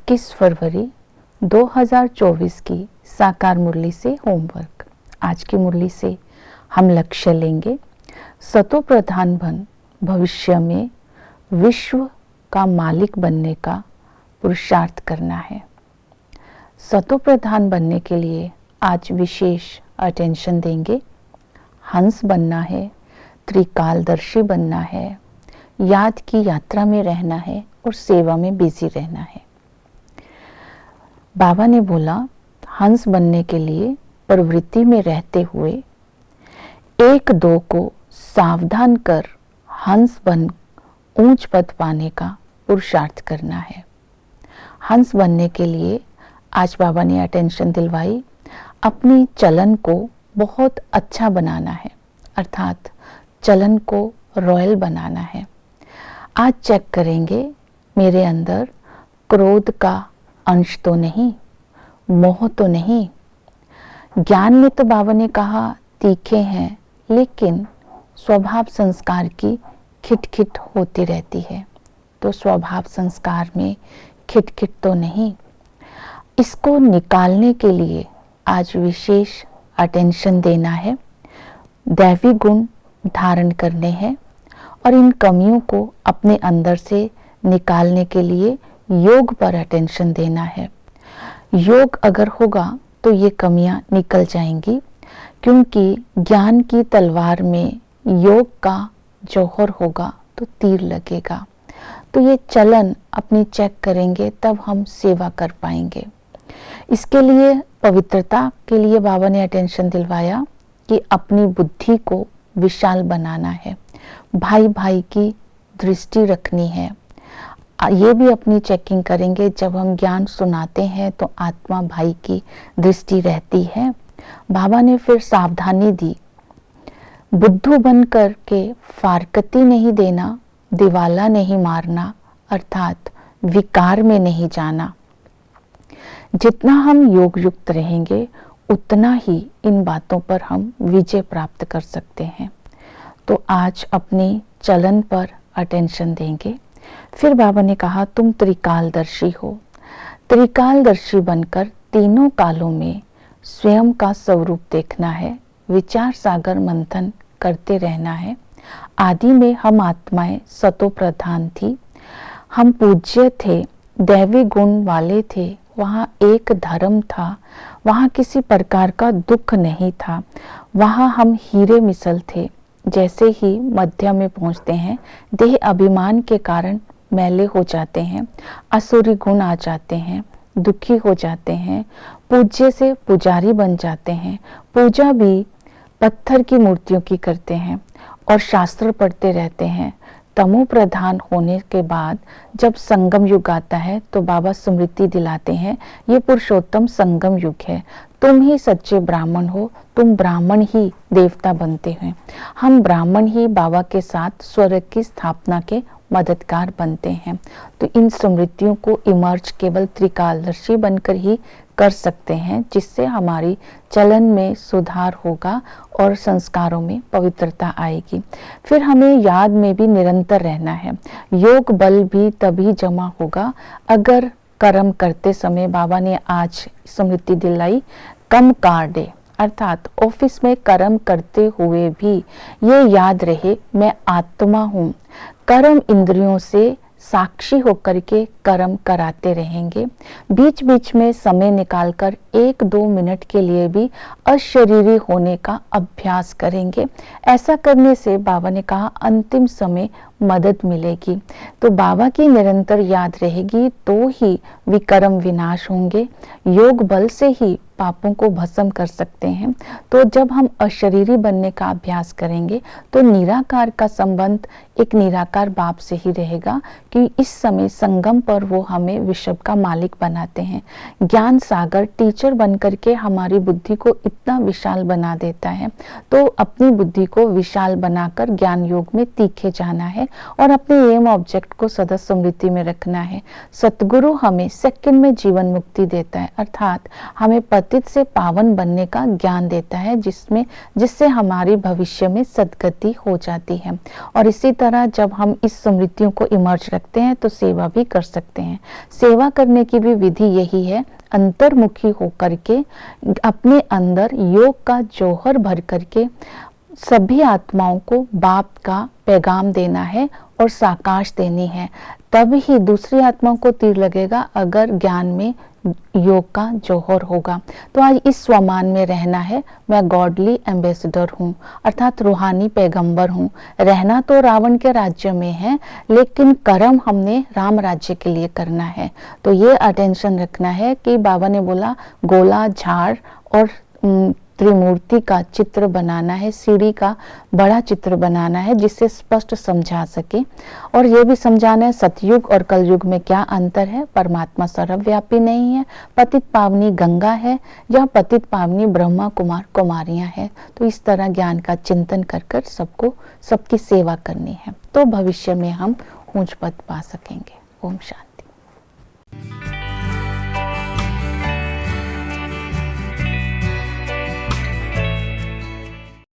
21 फरवरी 2024 की साकार मुरली से होमवर्क। आज की मुरली से हम लक्ष्य लेंगे, सतो प्रधान बन भविष्य में विश्व का मालिक बनने का पुरुषार्थ करना है। सतो प्रधान बनने के लिए आज विशेष अटेंशन देंगे। हंस बनना है, त्रिकालदर्शी बनना है, याद की यात्रा में रहना है और सेवा में बिजी रहना है। बाबा ने बोला, हंस बनने के लिए प्रवृत्ति में रहते हुए एक दो को सावधान कर हंस बन ऊंच पद पाने का पुरुषार्थ करना है। हंस बनने के लिए आज बाबा ने अटेंशन दिलवाई, अपनी चलन को बहुत अच्छा बनाना है, अर्थात चलन को रॉयल बनाना है। आज चेक करेंगे मेरे अंदर क्रोध का अंश तो नहीं, मोह तो नहीं। ज्ञान में तो बाबा ने कहा तीखे हैं, लेकिन स्वभाव संस्कार की खिटखिट होती रहती है, तो स्वभाव संस्कार में खिटखिट तो नहीं। इसको निकालने के लिए आज विशेष अटेंशन देना है, दैवी गुण धारण करने हैं और इन कमियों को अपने अंदर से निकालने के लिए योग पर अटेंशन देना है। योग अगर होगा तो ये कमियां निकल जाएंगी, क्योंकि ज्ञान की तलवार में योग का जौहर होगा तो तीर लगेगा। तो ये चलन अपनी चेक करेंगे, तब हम सेवा कर पाएंगे। इसके लिए पवित्रता के लिए बाबा ने अटेंशन दिलवाया कि अपनी बुद्धि को विशाल बनाना है, भाई भाई की दृष्टि रखनी है। ये भी अपनी चेकिंग करेंगे, जब हम ज्ञान सुनाते हैं तो आत्मा भाई की दृष्टि रहती है। बाबा ने फिर सावधानी दी, बुद्धू बन करके फारकती नहीं देना, दिवाला नहीं मारना, अर्थात विकार में नहीं जाना। जितना हम योग युक्त रहेंगे उतना ही इन बातों पर हम विजय प्राप्त कर सकते हैं। तो आज अपनी चलन पर अटेंशन देंगे। फिर बाबा ने कहा, तुम त्रिकालदर्शी हो। त्रिकालदर्शी बनकर तीनों कालों में स्वयं का स्वरूप देखना है, विचार सागर मंथन करते रहना है। आदि में हम आत्माएं सतो प्रधान थी, हम पूज्य थे, दैवी गुण वाले थे, वहाँ एक धर्म था, वहाँ किसी प्रकार का दुख नहीं था, वहाँ हम हीरे मिसल थे। जैसे ही मध्य में पहुँचते हैं, देह अभिमान के कारण मैले हो जाते हैं, असुरी गुण आ जाते हैं, दुखी हो जाते हैं, पूज्य से पुजारी बन जाते हैं। पूजा भी पत्थर की मूर्तियों की करते हैं और शास्त्र पढ़ते रहते हैं। तमो प्रधान होने के बाद जब संगम युग आता है तो बाबा स्मृति दिलाते हैं, ये पुरुषोत्तम संगम युग है, तुम ही सच्चे ब्राह्मण हो, तुम ब्राह्मण ही देवता बनते हैं। हम ब्राह्मण ही बाबा के साथ स्वर्ग की स्थापना के मददगार बनते हैं। तो इन स्मृतियों को इमर्ज केवल त्रिकालदर्शी बनकर ही कर सकते हैं, जिससे हमारी चलन में सुधार होगा और संस्कारों में पवित्रता आएगी। फिर हमें याद में भी निरंतर रहना है। योग बल भी तभी जमा होगा अगर कर्म करते समय, बाबा ने आज स्मृति दिलाई, कम कार्डे, अर्थात ऑफिस में कर्म करते हुए भी ये याद रहे मैं आत्मा हूँ। कर्म इंद्रियों से साक्षी होकर के कर्म कराते रहेंगे। बीच बीच में समय निकालकर 1-2 मिनट के लिए भी अशरीरी होने का अभ्यास करेंगे। ऐसा करने से बाबा ने कहा अंतिम समय मदद मिलेगी। तो बाबा की निरंतर याद रहेगी तो ही विकर्म विनाश होंगे। योग बल से ही पापों को भस्म कर सकते हैं। तो जब हम अशरीरी बनने का अभ्यास करेंगे तो निराकार का संबंध एक निराकार बाप से ही रहेगा, कि इस समय संगम पर वो हमें विश्व का मालिक बनाते हैं। ज्ञान सागर टीचर बनकर के हमारी बुद्धि को इतना विशाल बना देता है। तो अपनी बुद्धि को विशाल बनाकर ज्ञान योग में तीखे जाना है और अपने एम ऑब्जेक्ट को सदा स्मृति में रखना है। सतगुरु हमें सेकंड में जीवन मुक्ति देता है, अर्थात हमें पतित से पावन बनने का ज्ञान देता है, जिससे हमारी भविष्य में सद्गति हो जाती है। और इसी तरह जब हम इस स्मृतियों को इमर्ज रखते हैं तो सेवा भी कर सकते हैं। सेवा करने की भी विधि यही है, अंतर्मुखी होकर के अपने अंदर योग का जौहर भर करके सभी आत्माओं को बाप का पैगाम देना है और साकाश देनी है। तब ही दूसरी आत्माओं को तीर लगेगा अगर ज्ञान में योग का जौहर होगा। तो आज इस स्वमान में रहना है, मैं गॉडली एम्बेसडर हूँ, अर्थात रूहानी पैगंबर हूँ। रहना तो रावण के राज्य में है, लेकिन कर्म हमने राम राज्य के लिए करना है। तो ये अटेंशन रखना है कि बाबा ने बोला गोला, झाड़ और त्रिमूर्ति का चित्र बनाना है, सीढ़ी का बड़ा चित्र बनाना है, जिससे स्पष्ट समझा सके। और ये भी समझाना है सतयुग और कलयुग में क्या अंतर है। परमात्मा सर्वव्यापी नहीं है, पतित पावनी गंगा है या पतित पावनी ब्रह्मा कुमार कुमारियां हैं। तो इस तरह ज्ञान का चिंतन कर कर सबको सबकी सेवा करनी है, तो भविष्य में हम ऊंच पद पा सकेंगे। ओम शांति।